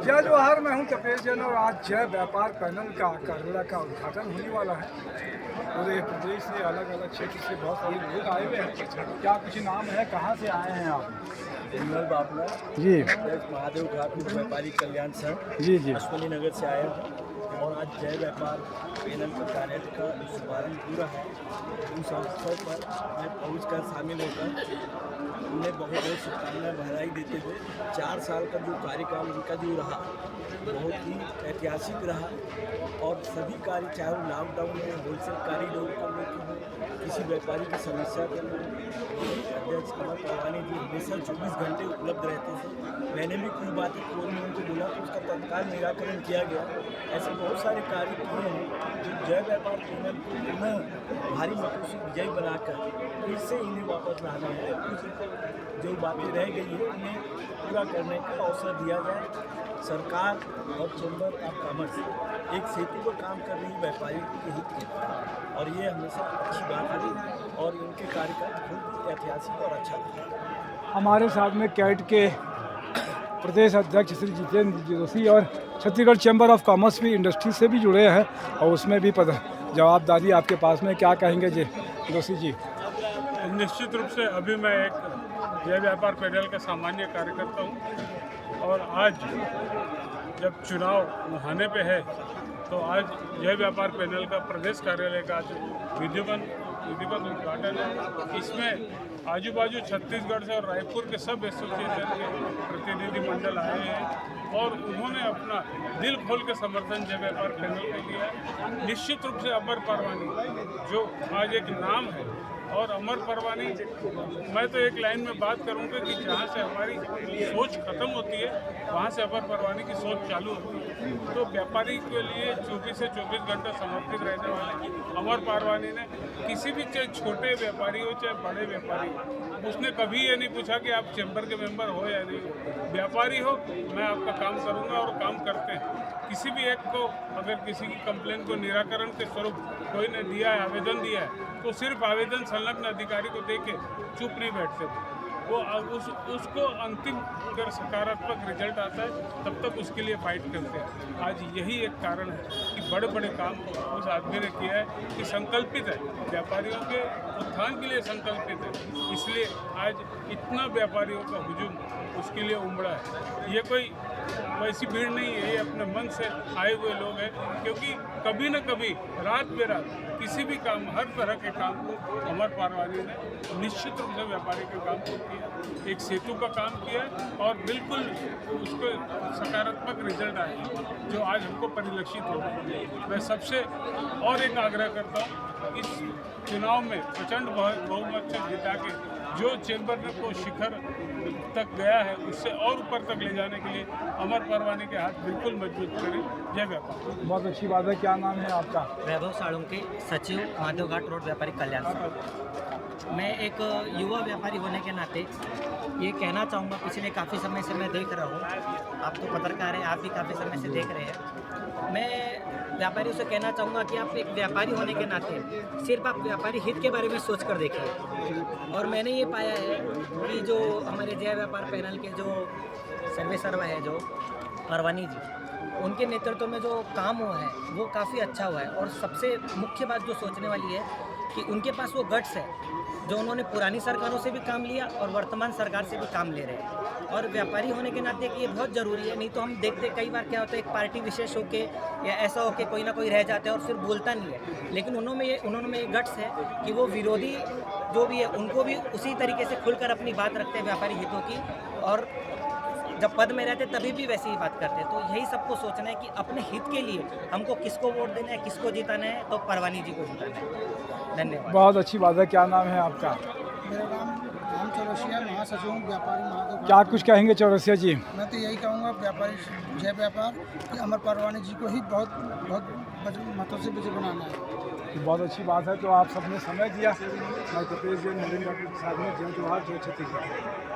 जय जवाहर, मैं हूं तपेश जैन और आज जय व्यापार पैनल का कार्यालय का उद्घाटन होने वाला है। पूरे प्रदेश से अलग अलग क्षेत्र से बहुत सारे लोग आए हुए हैं। क्या कुछ नाम है, कहाँ से आए हैं आप? विमल बाबला जी महादेव घाट व्यापारी कल्याण संघ जी जी अश्विनी नगर से आया हूँ और आज जय व्यापार पैनल के कार्यालय का शुभारंभ पूरा है। उस अवसर पर मैं पहुँचकर शामिल होकर उन्हें बहुत बहुत शुभकामनाएं बधाई देते हुए 4 साल का जो कार्यकाल उनका जो रहा बहुत ही ऐतिहासिक रहा और सभी कार्य चाहे वो लॉकडाउन में होलसेल कॉरिडोर को लेकर हो, किसी व्यापारी की समस्या के अध्यक्ष अमर परवानी जी हमेशा 24 घंटे उपलब्ध रहते थे। मैंने भी कुछ बातें फोन में उनको बोला तो उसका तत्काल निराकरण किया गया। ऐसे बहुत सारे कार्य किए हैं जो जय व्यापार पैनल को पुनः भारी मतों से विजयी बनाकर फिर से इन्हें वापस लाना है। कुछ जो बातें रह गई है उन्हें पूरा करने का अवसर दिया जाए। सरकार और चैम्बर ऑफ कॉमर्स एक सेतु पर काम कर रही व्यापारियों के हित के लिए और ये हमेशा अच्छी बात है और इनके कार्यकाल बहुत ही ऐतिहासिक और अच्छा रहा। हमारे साथ में कैट के प्रदेश अध्यक्ष श्री जितेंद्र जोशी और छत्तीसगढ़ चैम्बर ऑफ कॉमर्स भी इंडस्ट्री से भी जुड़े हैं और उसमें भी जवाबदारी आपके पास में। क्या कहेंगे जी जोशी जी? निश्चित रूप से अभी मैं एक जय व्यापार पैनल का सामान्य कार्यकर्ता हूँ और आज जब चुनाव आने पे है तो आज जय व्यापार पैनल का प्रदेश कार्यालय का विधिवत उद्घाटन है। इसमें आजू बाजू छत्तीसगढ़ से और रायपुर के सब एसोसिएशन के प्रतिनिधिमंडल आए हैं और उन्होंने अपना दिल खोल के समर्थन जय व्यापार पैनल के लिया। निश्चित रूप से अमर परवानी जो आज एक नाम है और अमर परवानी, मैं तो एक लाइन में बात करूंगा कि जहाँ से हमारी सोच खत्म होती है वहाँ से अमर परवानी की सोच चालू होती है। तो व्यापारी के लिए 24 से 24 घंटा समर्पित रहने वाले अमर परवानी ने किसी भी चाहे छोटे व्यापारी हो चाहे बड़े व्यापारी हो, उसने कभी ये नहीं पूछा कि आप चैम्बर के मेंबर हो या नहीं। व्यापारी हो, मैं आपका काम करूँगा और काम करते हैं। किसी भी एक को अगर किसी की कंप्लेन को निराकरण के स्वरूप कोई ने दिया है, आवेदन दिया है, तो सिर्फ आवेदन संलग्न अधिकारी को देके चुप नहीं बैठते। वो उसको अंतिम अगर सकारात्मक रिजल्ट आता है तब तक उसके लिए फाइट करते हैं। आज यही एक कारण है कि बड़े बड़े काम उस आदमी ने किया है कि संकल्पित है, व्यापारियों के उत्थान के लिए संकल्पित है। इसलिए आज इतना व्यापारियों का हुजूम उसके लिए उमड़ा है। ये कोई वैसी भीड़ नहीं है, ये अपने मन से आए हुए लोग हैं। क्योंकि कभी न कभी रात बेरात किसी भी काम, हर तरह के काम को अमर परवानी ने निश्चित रूप से व्यापारी के काम को किया। एक सेतु का काम किया और बिल्कुल उसको सकारात्मक रिजल्ट आए जो आज हमको परिलक्षित हो गया। मैं सबसे और एक आग्रह करता हूँ, इस चुनाव में प्रचंड बहुमत से जिता के जो चैम्बर को शिखर तक गया है उससे और ऊपर तक ले जाने के लिए अमर परवानी के हाथ बिल्कुल मजबूत करें। जय व्यापार। बहुत अच्छी बात है। क्या नाम है आपका? वैभव साळुंके, सचिव महादेव घाट रोड व्यापारी कल्याण संघ। मैं एक युवा व्यापारी होने के नाते ये कहना चाहूँगा, पिछले काफ़ी समय से मैं देख रहा हूँ, आप तो पत्रकार हैं, आप भी काफ़ी समय से देख रहे हैं। मैं व्यापारियों से कहना चाहूँगा कि आप एक व्यापारी होने के नाते सिर्फ आप व्यापारी हित के बारे में सोच कर देखिए। और मैंने ये पाया है कि जो हमारे जय व्यापार पैनल के जो सर्वे है, जो परवानी जी, उनके नेतृत्व में जो काम हुआ है वो काफ़ी अच्छा हुआ है। और सबसे मुख्य बात जो सोचने वाली है कि उनके पास वो गट्स है जो उन्होंने पुरानी सरकारों से भी काम लिया और वर्तमान सरकार से भी काम ले रहे हैं। और व्यापारी होने के नाते कि ये बहुत ज़रूरी है। नहीं तो हम देखते कई बार क्या होता है, एक पार्टी विशेष होके या ऐसा होके कोई ना कोई रह जाता है और फिर बोलता नहीं है। लेकिन उन्होंने ये गट्स है कि वो विरोधी जो भी है उनको भी उसी तरीके से खुलकर अपनी बात रखते हैं व्यापारी हितों की, और जब पद में रहते तभी भी वैसे ही बात करते हैं। तो यही सबको सोचना है कि अपने हित के लिए हमको किसको वोट देना है, किसको जिताना है, तो परवानी जी को जिताना है। धन्यवाद। बहुत अच्छी बात है। क्या नाम है आपका? मेरा नाम चौरसिया, महासचिव व्यापारी महादेव। क्या कुछ कहेंगे चौरसिया जी? मैं तो यही कहूँगा व्यापारी जय व्यापार कि अमर परवानी जी को ही बहुत मतों से विजय बनाना है। बहुत अच्छी बात है। तो आप सबने समय दिया। मैं तपेश जैन, नरेंद्र के साथ में जय जवाहर, जय छत्तीसगढ़।